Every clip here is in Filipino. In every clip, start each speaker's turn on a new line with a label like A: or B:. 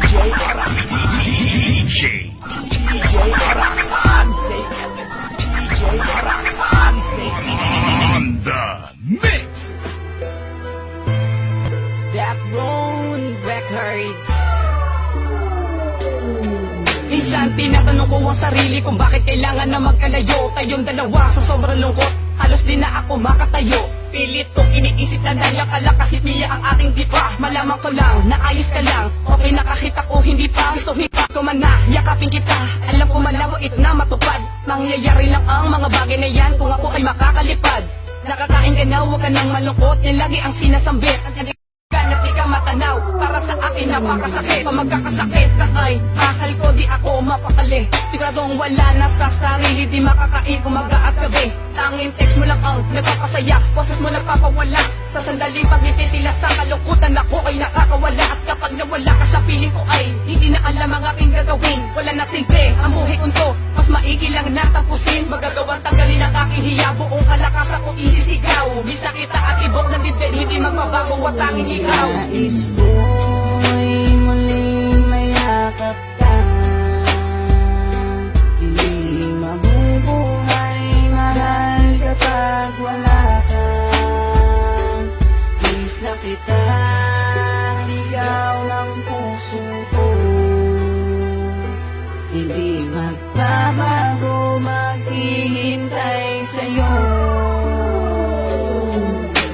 A: DJ Arax, I'm safe. DJ Arax, I'm safe.
B: On the mix.
A: Backbone Records. Minsan tinatanong ko ang sarili kung bakit kailangan na magkalayo. Tayong dalawa sa sobrang lungkot, halos di na ako makatayo. Pilit kong iniisip na nayakala kahit miya ang ating dipa. Malamang ko lang, naayos ka lang. Okay na kahit ako hindi pa. Gusto hipa ko man na, yakapin kita. Alam ko malawait na matupad. Mangyayari lang ang mga bagay na yan kung ako ay makakalipad. Nakakain ka na, huwag ka nang malungkot. Yan lagi ang sinasambit. At di ka matanaw, para sa akin napakasakit. Pag magkakasakit ka ay mahal ko, di ako mapakali. Siguradong wala na sa sarili, di makakain umaga at gabi. Tanging text mo lang ang nagpapasaya, boses mo nagpapawala. Sa sandaling pagtitila sa kalungkutan, ako ay nakakawala. At kapag nawala ka sa piling ko ay hindi na alam ang aking gagawin. Wala na simple ang buhay ko to, mas maigi lang natapusin. Magagawang tanggalin ang aking hiya, buong kalakasan ko isisigaw. Bis na kita at ibok ng dibdib, hindi magbabago at tanging ikaw.
C: Nais ko'y muling mayakap ka. Hindi mabubuhay, mahal kapag wala ka. Miss na kita, sigaw ng puso ko. Hindi magbabago, maghihintay sa'yo.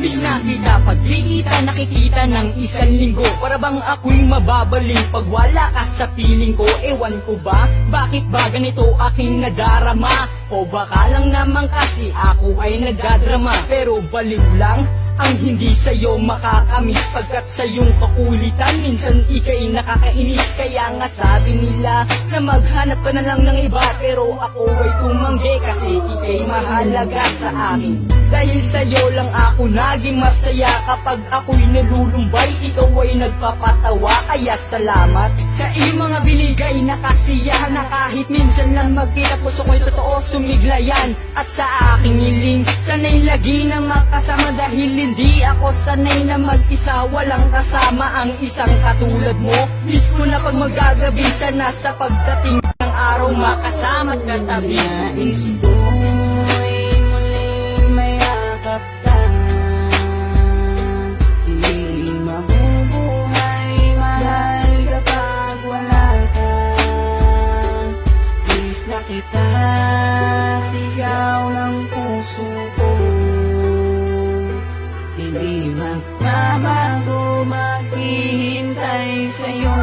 D: Bis na kita, pag di kita nakikita ng isang linggo, para bang ako'y mababaling pag wala ka sa piling ko. Ewan ko ba, bakit ba ganito aking nadarama? O baka lang naman kasi ako ay nagdadrama. Pero baliw lang ang hindi sa'yo makakamiss, pagkat sa iyong kakulitan minsan ika'y nakakainis. Kaya nga sabi nila na maghanap ka na lang ng iba, pero ako ay tumanggi kasi ika'y mahalaga sa akin. Dahil sa'yo lang ako naging masaya, kapag ako'y nalulumbay ikaw ay nagpapatawa. Kaya salamat sa iyong mga binigay na kasiyahan, na kahit minsan lang magkita puso ko'y totoo sumiglayan. At sa aking hiling, sana'y lagi na makasama, dahil hindi ako sanay na mag-isa, walang kasama ang isang katulad mo. Miss ko na pag magagabi, sana sa pagdating ng araw makasama at katabi.
C: Nais ko'y muling mayakap ka. Hindi mabubuhay, mahal kapag wala ka. Miss na kita, sigaw ng puso ko. Hindi magbabago, maghihintay sa'yo.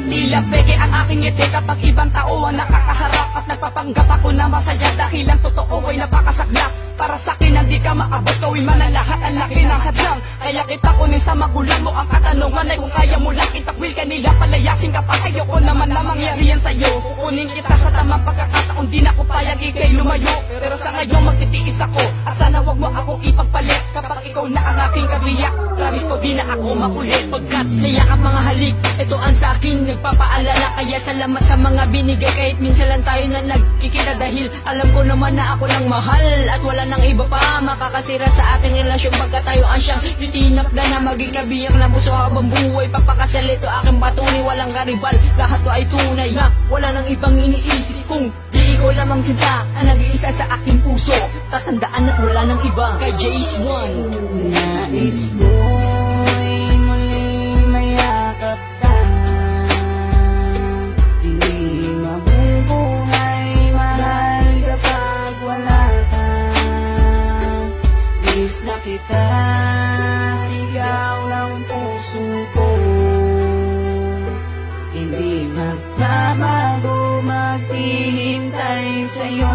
A: Tila peke ang aking ngiti kapag ibang tao ang nakakaharap, at nagpapanggap ako na masaya dahil ang totoo ay napakasaklap. Para sa'kin hindi ka maabot, gawin man ang lahat, ang laki ng hadlang. Kaya kita kunin sa magulang mo, ang katanungan ay kung kaya mo lang itakwil ka nila, palayasin ka pa. Ayoko naman na mangyari yan sa'yo. Kukunin kita sa tamang pagkakataon, di na ko payag ikay lumayo. Pero sa ngayon magtitiis ako, at sana wag mo akong ipagpalit. Kapag ikaw na ang aking kabiyak, promise ko di na ako makulit.
D: Pagkat saya ka mga halik, ito ang sakin nagpapaalala. Kaya salamat sa mga binigay, kahit minsan lang tayo na nagkikita. Dahil alam ko naman na ako lang mahal, at wala nang iba pa makakasira sa ating relasyon. Pagkat tayo ang siyang titinakda na maging kabiyak na puso habang buhay. Pagpakasal ito aking patunay, walang karibal, lahat to ay tunay na wala nang ibang iniisip. Kung di ikaw lamang sinta ang nag-iisa sa aking puso, tatandaan at wala nang iba. Kay Jace One.
C: Nais ko'y muling mayakap ka. Hindi mabubuhay, mahal kapag wala ka. Miss na kita, sigaw ng puso ko. Hindi magbabago, maghihintay sa'yo.